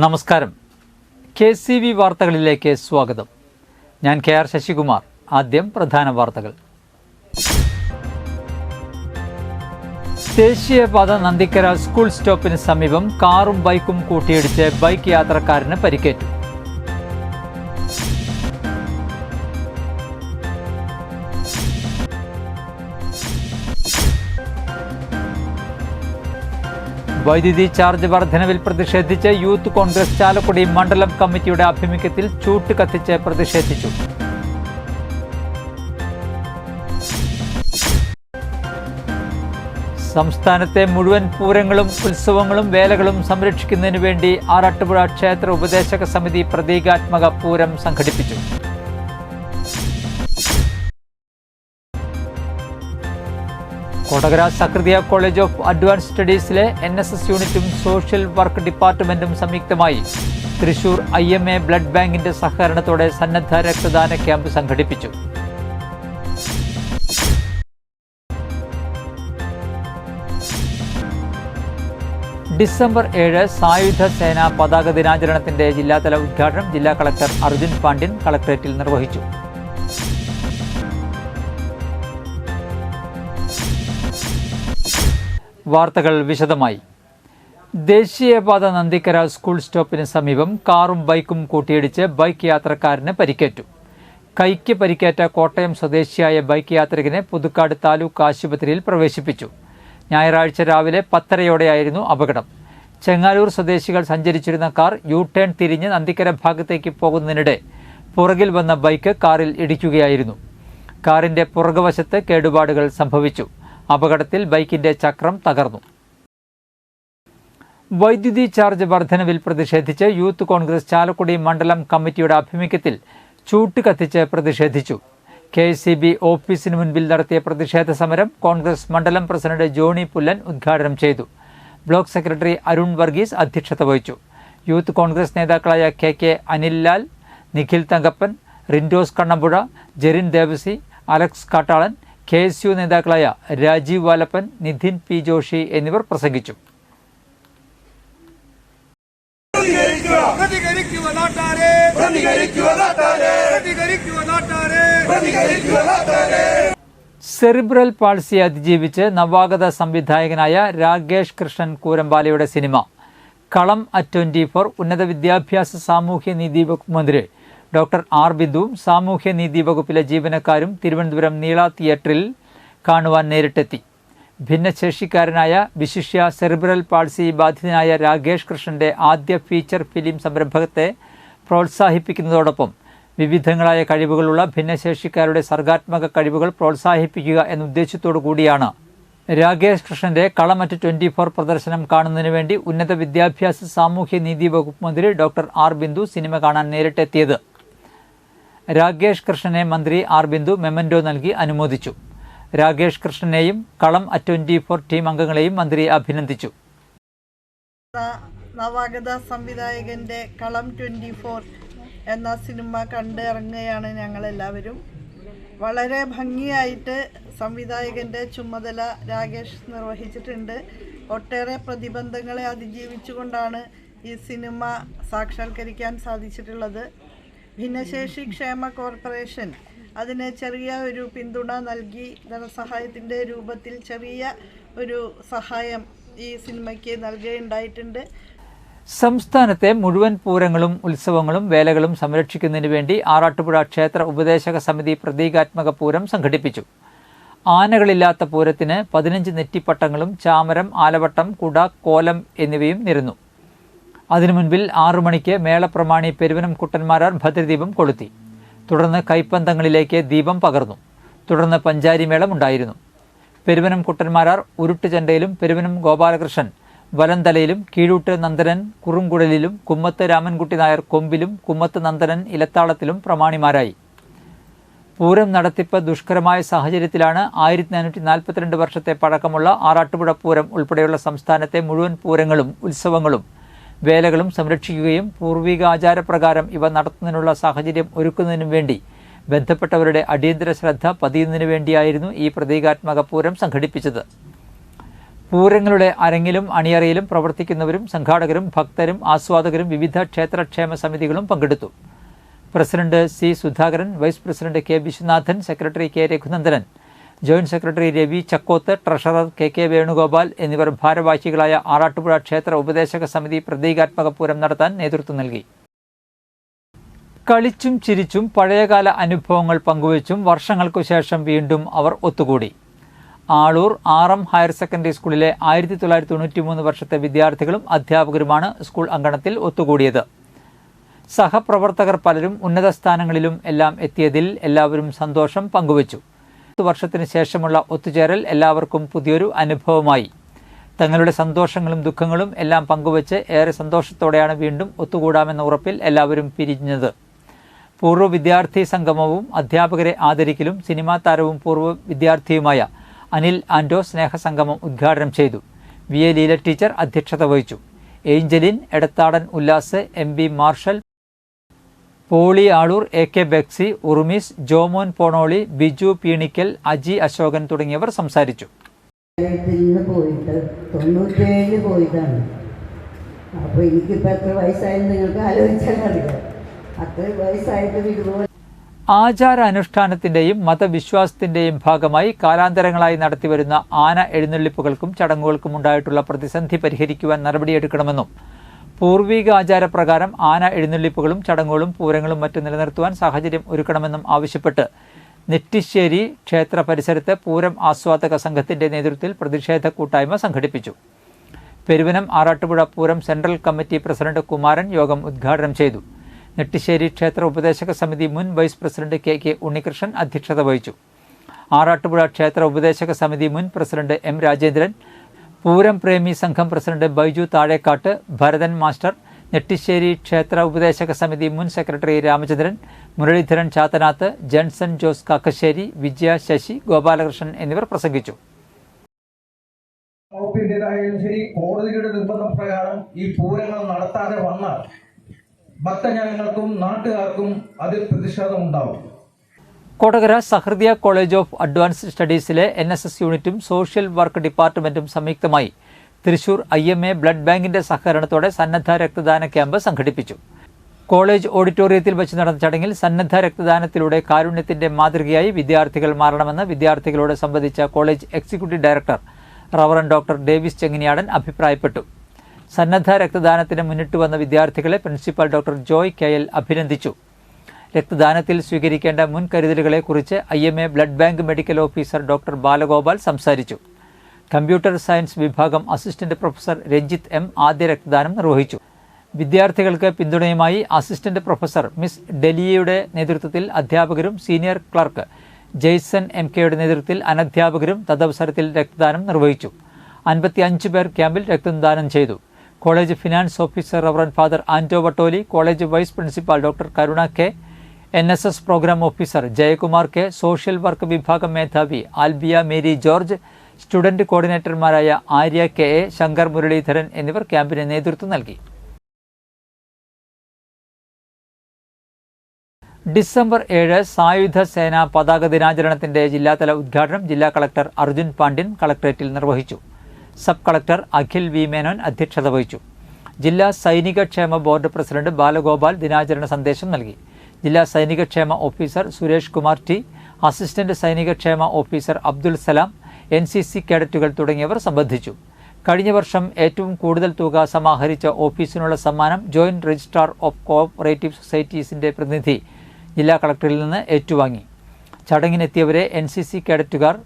നമസ്കാരം. KCV വാർത്തകളിലേക്ക് സ്വാഗതം. ഞാൻ KR ശശികുമാർ. ആദ്യം പ്രധാന വാർത്തകൾ. ദേശീയപാത നന്ദിക്കര സ്കൂൾ സ്റ്റോപ്പിന് സമീപം കാറും ബൈക്കും കൂട്ടിയിടിച്ച് ബൈക്ക് യാത്രക്കാരന് പരിക്കേറ്റു. വൈദ്യുതി ചാർജ് വർധനവിൽ പ്രതിഷേധിച്ച് യൂത്ത് കോൺഗ്രസ് ചാലക്കുടി മണ്ഡലം കമ്മിറ്റിയുടെ ആഭിമുഖ്യത്തിൽ ചൂട്ട് കത്തിച്ച് പ്രതിഷേധിച്ചു. സംസ്ഥാനത്തെ മുഴുവൻ പൂരങ്ങളും ഉത്സവങ്ങളും വേലകളും സംരക്ഷിക്കുന്നതിനു വേണ്ടി ആറാട്ടുപുഴ ക്ഷേത്ര ഉപദേശക സമിതി പ്രതീകാത്മക പൂരം സംഘടിപ്പിച്ചു. Kodakara Sahrdaya college of advanced സ്റ്റഡീസിലെ NSS യൂണിറ്റും സോഷ്യൽ വർക്ക് ഡിപ്പാർട്ട്മെന്റും സംയുക്തമായി തൃശൂർ IMA ബ്ലഡ് ബാങ്കിന്റെ സഹകരണത്തോടെ സന്നദ്ധ രക്തദാന ക്യാമ്പ് സംഘടിപ്പിച്ചു. ഡിസംബർ 7 സായുധ സേനാ പതാക ദിനാചരണത്തിന്റെ ജില്ലാതല ഉദ്ഘാടനം ജില്ലാ കളക്ടർ അർജുൻ പാണ്ഡ്യൻ കളക്ടറേറ്റിൽ നിർവഹിച്ചു. വാർത്തകൾ വിശദമായി. ദേശീയപാത നന്ദിക്കര സ്കൂൾ സ്റ്റോപ്പിന് സമീപം കാറും ബൈക്കും കൂട്ടിയിടിച്ച് ബൈക്ക് യാത്രക്കാരന് പരിക്കേറ്റു. കൈക്ക് പരിക്കേറ്റ കോട്ടയം സ്വദേശിയായ ബൈക്ക് യാത്രികനെ പുതുക്കാട് താലൂക്ക് ആശുപത്രിയിൽ പ്രവേശിപ്പിച്ചു. ഞായറാഴ്ച രാവിലെ 10:30യോടെയായിരുന്നു അപകടം. ചെങ്ങാലൂർ സ്വദേശികൾ സഞ്ചരിച്ചിരുന്ന കാർ U-ടേൺ തിരിഞ്ഞ് നന്ദിക്കര ഭാഗത്തേക്ക് പോകുന്നതിനിടെ പുറകിൽ വന്ന ബൈക്ക് കാറിൽ ഇടിക്കുകയായിരുന്നു. കാറിന്റെ പുറകുവശത്ത് കേടുപാടുകൾ സംഭവിച്ചു. അപകടത്തിൽ ബൈക്കിന്റെ ചക്രം തകർന്നു. വൈദ്യുതി ചാർജ് വർധനവിൽ പ്രതിഷേധിച്ച് യൂത്ത് കോൺഗ്രസ് ചാലക്കുടി മണ്ഡലം കമ്മിറ്റിയുടെ ആഭിമുഖ്യത്തിൽ ചൂട്ട് കത്തിച്ച് പ്രതിഷേധിച്ചു. KCB ഓഫീസിന് മുൻപിൽ നടത്തിയ പ്രതിഷേധ സമരം കോൺഗ്രസ് മണ്ഡലം പ്രസിഡന്റ് ജോണി പുല്ലൻ ഉദ്ഘാടനം ചെയ്തു. ബ്ലോക്ക് സെക്രട്ടറി അരുൺ വർഗീസ് അധ്യക്ഷത വഹിച്ചു. യൂത്ത് കോൺഗ്രസ് നേതാക്കളായ KK അനിൽലാൽ, നിഖിൽ തങ്കപ്പൻ, റിൻഡോസ് കണ്ണമ്പുഴ, ജെറിൻ ദേവസി, അലക്സ് കാട്ടാളൻ, KSU നേതാക്കളായ രാജീവ് വാലപ്പൻ, നിധിൻ P. ജോഷി എന്നിവർ പ്രസംഗിച്ചു. സെറിബ്രൽ പാൾസി അതിജീവിച്ച് നവാഗത സംവിധായകനായ രാകേഷ് കൃഷ്ണൻ കൂരമ്പാലയുടെ സിനിമ കളം @24 ഉന്നത വിദ്യാഭ്യാസ സാമൂഹ്യനീതി വകുപ്പ് മന്ത്രി ഡോക്ടർ R. ബിന്ദുവും സാമൂഹ്യനീതി വകുപ്പിലെ ജീവനക്കാരും തിരുവനന്തപുരം നീള തിയേറ്ററിൽ കാണുവാൻ നേരിട്ടെത്തി. ഭിന്നശേഷിക്കാരനായ വിശിഷ്യ സെറിബ്രൽ പാൾസി ബാധിതനായ രാകേഷ് കൃഷ്ണന്റെ ആദ്യ ഫീച്ചർ ഫിലിം സംരംഭത്തെ പ്രോത്സാഹിപ്പിക്കുന്നതോടൊപ്പം വിവിധങ്ങളായ കഴിവുകളുള്ള ഭിന്നശേഷിക്കാരുടെ സർഗാത്മക കഴിവുകൾ പ്രോത്സാഹിപ്പിക്കുക എന്ന ഉദ്ദേശത്തോടു കൂടിയാണ് രാകേഷ് കൃഷ്ണന്റെ കളം @24 പ്രദർശനം കാണുന്നതിനു വേണ്ടി ഉന്നത വിദ്യാഭ്യാസ സാമൂഹ്യനീതി വകുപ്പ് മന്ത്രി ഡോക്ടർ R. ബിന്ദു സിനിമ കാണാൻ നേരിട്ടെത്തിയത്. രാകേഷ് കൃഷ്ണനെ മന്ത്രി R. ബിന്ദു മെമന്റോ നൽകി അനുമോദിച്ചു. രാകേഷ് കൃഷ്ണനെയും കളം @24 ടീം അംഗങ്ങളെയും മന്ത്രി അഭിനന്ദിച്ചു. നവാഗത സംവിധായകന്റെ കളം 24 എന്ന സിനിമ കണ്ടിറങ്ങുകയാണ് ഞങ്ങളെല്ലാവരും. വളരെ ഭംഗിയായിട്ട് സംവിധായകന്റെ ചുമതല രാകേഷ് നിർവഹിച്ചിട്ടുണ്ട്. ഒട്ടേറെ പ്രതിബന്ധങ്ങളെ അതിജീവിച്ചുകൊണ്ടാണ് ഈ സിനിമ സാക്ഷാത്കരിക്കാൻ സാധിച്ചിട്ടുള്ളത്. ഭിന്നശേഷി ക്ഷേമ കോർപ്പറേഷൻ അതിന് ചെറിയ ഒരു പിന്തുണ നൽകി ധനസഹായത്തിൻ്റെ രൂപത്തിൽ ചെറിയ ഒരു സഹായം ഈ സിനിമയ്ക്ക് നൽകുകയുണ്ടായിട്ടുണ്ട്. സംസ്ഥാനത്തെ മുഴുവൻ പൂരങ്ങളും ഉത്സവങ്ങളും വേലകളും സംരക്ഷിക്കുന്നതിന് വേണ്ടി ആറാട്ടുപുഴ ക്ഷേത്ര ഉപദേശക സമിതി പ്രതീകാത്മക പൂരം സംഘടിപ്പിച്ചു. ആനകളില്ലാത്ത പൂരത്തിന് 15 നെറ്റിപ്പട്ടങ്ങളും ചാമരം, ആലവട്ടം, കുട, കോലം എന്നിവയും നിരന്നു. അതിനു മുൻപിൽ 6 മണിക്ക് മേളപ്രമാണി പെരുവനം കുട്ടന്മാരാർ ഭദ്രദീപം കൊളുത്തി. തുടർന്ന് കൈപ്പന്തങ്ങളിലേക്ക് ദീപം പകർന്നു. തുടർന്ന് പഞ്ചാരിമേളം ഉണ്ടായിരുന്നു. പെരുവനം കുട്ടന്മാരാർ ഉരുട്ടുചണ്ടയിലും പെരുവനം ഗോപാലകൃഷ്ണൻ വലന്തലയിലും കീഴൂട്ട് നന്ദനൻ കുറുംകുഴലിലും കുമ്മത്ത് രാമൻകുട്ടി നായർ കൊമ്പിലും കുമ്മത്ത് നന്ദനൻ ഇലത്താളത്തിലും പ്രമാണിമാരായി. പൂരം നടത്തിപ്പ് ദുഷ്കരമായ സാഹചര്യത്തിലാണ് 1442 വർഷത്തെ പഴക്കമുള്ള ആറാട്ടുപുഴ പൂരം ഉൾപ്പെടെയുള്ള സംസ്ഥാനത്തെ മുഴുവൻ പൂരങ്ങളും ഉത്സവങ്ങളും വേലകളും സംരക്ഷിക്കുകയും പൂർവിക ആചാരപ്രകാരം ഇവ നടത്തുന്നതിനുള്ള സാഹചര്യം ഒരുക്കുന്നതിനും വേണ്ടി ബന്ധപ്പെട്ടവരുടെ അടിയന്തര ശ്രദ്ധ പതിയുന്നതിനു വേണ്ടിയായിരുന്നു ഈ പ്രതീകാത്മക പൂരം സംഘടിപ്പിച്ചത്. പൂരങ്ങളുടെ അരങ്ങിലും അണിയറയിലും പ്രവർത്തിക്കുന്നവരും സംഘാടകരും ഭക്തരും ആസ്വാദകരും വിവിധ ക്ഷേത്രക്ഷേമ സമിതികളും പങ്കെടുത്തു. President C Sudhakaran, vice president K Viswanathan, secretary K Raghunandanan, joint secretary Ravi Chakkoth, treasurer K K Venugopal എന്നിവർ ഭാരവാഹികളായ ആറാട്ടുപുഴ ക്ഷേത്ര ഉപദേശക സമിതി പ്രതീകാത്മക പൂരം നടത്താൻ നേതൃത്വം നൽകി. കളിച്ചും ചിരിച്ചും പഴയകാല അനുഭവങ്ങൾ പങ്കുവച്ചും വർഷങ്ങൾക്കു ശേഷം വീണ്ടും അവർ ഒത്തുകൂടി. ആളൂർ RM ഹയർ സെക്കൻഡറി സ്കൂളിലെ 1993 വർഷത്തെ വിദ്യാർത്ഥികളും അധ്യാപകരുമാണ് സ്കൂൾ അങ്കണത്തിൽ ഒത്തുകൂടിയത്. സഹപ്രവർത്തകർ പലരും ഉന്നത സ്ഥാനങ്ങളിലും എല്ലാം എത്തിയതിൽ എല്ലാവരും സന്തോഷം പങ്കുവച്ചു. 10 വർഷത്തിന് ശേഷമുള്ള ഒത്തുചേരൽ എല്ലാവർക്കും പുതിയൊരു അനുഭവമായി. തങ്ങളുടെ സന്തോഷങ്ങളും ദുഃഖങ്ങളും എല്ലാം പങ്കുവച്ച് ഏറെ സന്തോഷത്തോടെയാണ് വീണ്ടും ഒത്തുകൂടാമെന്ന ഉറപ്പിൽ എല്ലാവരും പിരിഞ്ഞത്. പൂർവ്വ വിദ്യാർത്ഥി സംഗമവും അധ്യാപകരെ ആദരിക്കലും സിനിമാ താരവും പൂർവ്വ വിദ്യാർത്ഥിയുമായ അനിൽ ആൻഡോ സ്നേഹസംഗമം ഉദ്ഘാടനം ചെയ്തു. വി എ ലീല ടീച്ചർ അധ്യക്ഷത വഹിച്ചു. Angeline, Edathadan Ullas, MB Marshal, Poly Aloor, AK Bexy, Urumees, Jomon Ponoli, Biju Peenikkal, Aji Ashokan തുടങ്ങിയവർ സംസാരിച്ചു. ഇന്ന് പോയിട്ട് 97 പോയതാണ്. അപ്പോൾ എനിക്കിപ്പോൾ എത്ര വയസ്സായെന്ന് നിങ്ങൾക്ക് ആലോചിച്ചാൽ അറിയാം. അത്ര വയസ്സായിട്ട് ഇതുപോലെ ആചാരാനുഷ്ഠാനത്തിന്റെയും മതവിശ്വാസത്തിന്റെയും ഭാഗമായി കാലാന്തരങ്ങളായി നടത്തിവരുന്ന ആന എഴുന്നള്ളിപ്പുകൾക്കും ചടങ്ങുകൾക്കും ഉണ്ടായിട്ടുള്ള പ്രതിസന്ധി പരിഹരിക്കുവാൻ നടപടിയെടുക്കണമെന്നും പൂർവിക ആചാരപ്രകാരം ആന എഴുന്നള്ളിപ്പുകളും ചടങ്ങുകളും പൂരങ്ങളും മറ്റും നിലനിർത്തുവാൻ സാഹചര്യം ഒരുക്കണമെന്നും ആവശ്യപ്പെട്ട് നെറ്റിശ്ശേരി ക്ഷേത്ര പരിസരത്ത് പൂരം ആസ്വാദക സംഘത്തിന്റെ നേതൃത്വത്തിൽ പ്രതിഷേധ കൂട്ടായ്മ സംഘടിപ്പിച്ചു. Peruvanam Arattupuzha Pooram central committee president Kumaran യോഗം ഉദ്ഘാടനം ചെയ്തു. നെട്ടിശ്ശേരി ക്ഷേത്ര ഉപദേശക സമിതി മുൻ വൈസ് പ്രസിഡന്റ് KK ഉണ്ണികൃഷ്ണൻ അധ്യക്ഷത വഹിച്ചു. ആറാട്ടുപുഴ ക്ഷേത്ര ഉപദേശക സമിതി മുൻ പ്രസിഡന്റ് M രാജേന്ദ്രൻ, പൂരം പ്രേമി സംഘം പ്രസിഡന്റ് ബൈജു താഴേക്കാട്ട്, ഭരതൻ മാസ്റ്റർ, നെട്ടിശ്ശേരി ക്ഷേത്ര ഉപദേശക സമിതി മുൻ സെക്രട്ടറി രാമചന്ദ്രൻ, മുരളീധരൻ ചാത്തനാത്ത്, ജൻസൺ ജോസ് കാക്കശ്ശേരി, വിജയ ശശി, ഗോപാലകൃഷ്ണൻ എന്നിവർ പ്രസംഗിച്ചു. ശരി, കോടതിയുടെ നിർബന്ധപ്രകാരം ഈ പൂരങ്ങൾ നടത്താതെ വന്നാൽ ഭക്തജനങ്ങൾക്കും നാട്ടുകാർക്കും അതിൽ പ്രതിഷേധമുണ്ടാവും. കൊടകര സഹൃദയ കോളേജ് ഓഫ് അഡ്വാൻസ്ഡ് സ്റ്റഡീസിലെ NSS യൂണിറ്റും സോഷ്യൽ വർക്ക് ഡിപ്പാർട്ട്മെന്റും സംയുക്തമായി തൃശൂർ IMA ബ്ലഡ് ബാങ്കിന്റെ സഹകരണത്തോടെ സന്നദ്ധ രക്തദാന ക്യാമ്പ് സംഘടിപ്പിച്ചു. കോളേജ് ഓഡിറ്റോറിയത്തിൽ വെച്ച് നടന്ന ചടങ്ങിൽ സന്നദ്ധ രക്തദാനത്തിലൂടെ കാരുണ്യത്തിന്റെ മാതൃകയായി വിദ്യാർത്ഥികൾ മാറണമെന്ന് വിദ്യാർത്ഥികളോട് സംവദിച്ച college executive director reverend doctor Davis Chenginiyadan അഭിപ്രായപ്പെട്ടു. സന്നദ്ധ രക്തദാനത്തിന് മുന്നിട്ട് വന്ന വിദ്യാർത്ഥികളെ പ്രിൻസിപ്പൽ ഡോക്ടർ ജോയ് KL അഭിനന്ദിച്ചു. രക്തദാനത്തിൽ സ്വീകരിക്കേണ്ട മുൻകരുതലുകളെക്കുറിച്ച് IMA blood bank medical officer doctor Balagopal സംസാരിച്ചു. കമ്പ്യൂട്ടർ സയൻസ് വിഭാഗം അസിസ്റ്റന്റ് പ്രൊഫസർ രഞ്ജിത്ത് M ആദ്യ രക്തദാനം നിർവഹിച്ചു. വിദ്യാർത്ഥികൾക്ക് പിന്തുണയുമായി അസിസ്റ്റന്റ് പ്രൊഫസർ മിസ് ഡെലിയയുടെ നേതൃത്വത്തിൽ അധ്യാപകരും സീനിയർ ക്ലർക്ക് ജെയ്സൺ MKയുടെ നേതൃത്വത്തിൽ അനധ്യാപകരും തദവസരത്തിൽ രക്തദാനം നിർവഹിച്ചു. 55 പേർ ക്യാമ്പിൽ രക്തദാനം ചെയ്തു. College finance officer reverend father Anto Vattoli, college vice principal doctor Karuna K, NSS programme officer Jayakumar K, social work വിഭാഗം മേധാവി ആൽബിയ മേരി ജോർജ്, സ്റ്റുഡന്റ് കോർഡിനേറ്റർമാരായ ആര്യ KA, ശങ്കർ മുരളീധരൻ എന്നിവർ ക്യാമ്പിന് നേതൃത്വം നൽകി. ഡിസംബർ 7 സായുധ സേന പതാക ദിനാചരണത്തിന്റെ ജില്ലാതല ഉദ്ഘാടനം ജില്ലാ കളക്ടർ അർജുൻ പാണ്ഡ്യൻ കളക്ടറേറ്റിൽ നിർവഹിച്ചു. Sub collector Akhil V Menon അധ്യക്ഷത വഹിച്ചു. ജില്ലാ സൈനിക ക്ഷേമ ബോർഡ് പ്രസിഡന്റ് ബാലഗോപാൽ ദിനാചരണ സന്ദേശം നൽകി. ജില്ലാ സൈനിക ക്ഷേമ officer Suresh Kumar T, assistant സൈനിക ക്ഷേമ ഓഫീസർ അബ്ദുൽ സലാം, NCC കേഡറ്റുകൾ തുടങ്ങിയവർ സംബന്ധിച്ചു. കഴിഞ്ഞ വർഷം ഏറ്റവും കൂടുതൽ തുക സമാഹരിച്ച ഓഫീസിനുള്ള സമ്മാനം ജോയിന്റ് രജിസ്ട്രാർ ഓഫ് കോഓപ്പറേറ്റീവ് സൊസൈറ്റീസിന്റെ പ്രതിനിധി ജില്ലാ കളക്ടറിൽ നിന്ന് ഏറ്റുവാങ്ങി. ചടങ്ങിനെത്തിയവരെ NCC കേഡറ്റുകാർ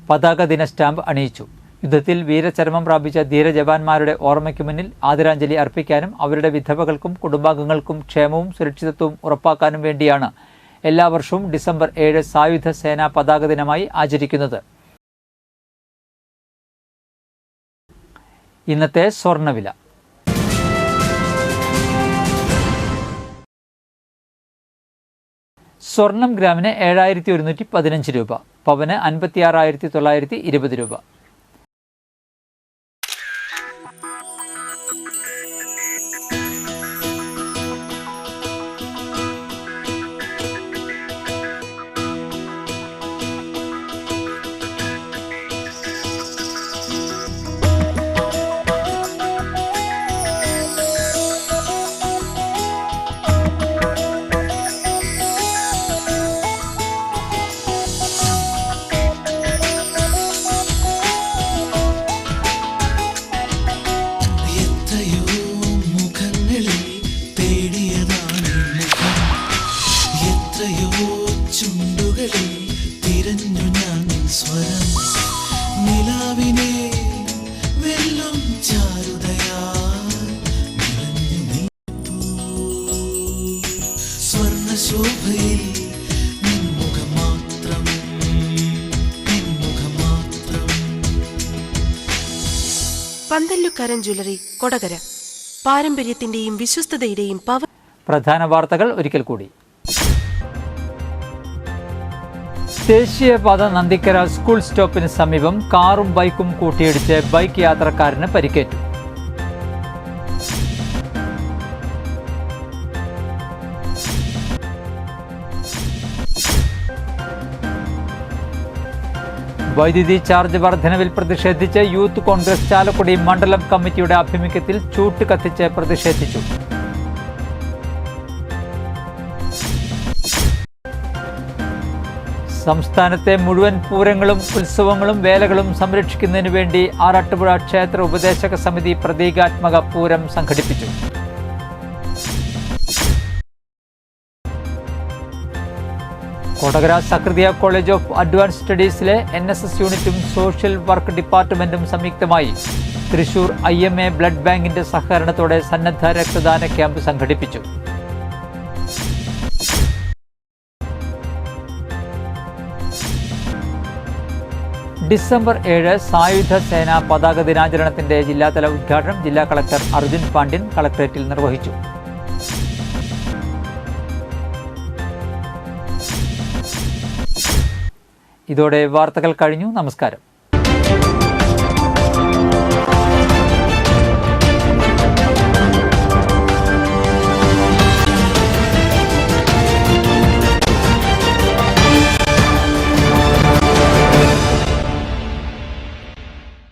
പതാക ദിന സ്റ്റാമ്പ് അണിയിച്ചു. യുദ്ധത്തിൽ വീരചരമം പ്രാപിച്ച ധീരജവാന്മാരുടെ ഓർമ്മയ്ക്ക് മുന്നിൽ ആദരാഞ്ജലി അർപ്പിക്കാനും അവരുടെ വിധവകൾക്കും കുടുംബാംഗങ്ങൾക്കും ക്ഷേമവും സുരക്ഷിതത്വവും ഉറപ്പാക്കാനും വേണ്ടിയാണ് എല്ലാ വർഷവും ഡിസംബർ 7 സായുധ സേനാ പതാക ദിനമായി ആചരിക്കുന്നത്. ഇന്നത്തെ സ്വർണ്ണവില. സ്വർണം ഗ്രാമിന് 7115 രൂപ, പവന് 56,920 രൂപ. സ്വരം നിലാവിനെ വെള്ളം ചാരുതയാൽ നിറഞ്ഞു നിൽപ്പൂ സ്വർണ്ണ ശോഭയിൽ നിൻമുഖം മാത്രം നിൻമുഖം മാത്രം. പന്തല്ലുക്കാരൻ ജ്വല്ലറി കൊടകര പാരമ്പര്യത്തിന്റെയും വിശ്വസ്തതയുടെയും പ്രധാന വാർത്തകൾ ഒരിക്കൽ കൂടി. ദേശീയപാത നന്ദിക്കര സ്കൂൾ സ്റ്റോപ്പിന് സമീപം കാറും ബൈക്കും കൂട്ടിയിടിച്ച് ബൈക്ക് യാത്രക്കാരന് പരിക്കേറ്റു. വൈദ്യുതി ചാർജ് വർധനവിൽ പ്രതിഷേധിച്ച് യൂത്ത് കോൺഗ്രസ് ചാലക്കുടി മണ്ഡലം കമ്മിറ്റിയുടെ ആഭിമുഖ്യത്തിൽ ചൂട്ട് കത്തിച്ച് പ്രതിഷേധിച്ചു. സംസ്ഥാനത്തെ മുഴുവൻ പൂരങ്ങളും ഉത്സവങ്ങളും വേലകളും സംരക്ഷിക്കുന്നതിനു വേണ്ടി ആറാട്ടുപുഴ ക്ഷേത്ര ഉപദേശക സമിതി പ്രതീകാത്മക പൂരം സംഘടിപ്പിച്ചു. Kodakara Sahrdaya college of advanced സ്റ്റഡീസിലെ NSS യൂണിറ്റും സോഷ്യൽ വർക്ക് ഡിപ്പാർട്ട്മെന്റും സംയുക്തമായി തൃശൂർ IMA ബ്ലഡ് ബാങ്കിന്റെ സഹകരണത്തോടെ സന്നദ്ധ രക്തദാന ക്യാമ്പ് സംഘടിപ്പിച്ചു. ഡിസംബർ 7 സായുധ സേനാ പതാക ദിനാചരണത്തിന്റെ ജില്ലാതല ഉദ്ഘാടനം ജില്ലാ കളക്ടർ അർജുൻ പാണ്ഡ്യൻ കളക്ടറേറ്റിൽ നിർവഹിച്ചു. ഇതോടെ വാർത്തകൾ കഴിഞ്ഞു. നമസ്കാരം.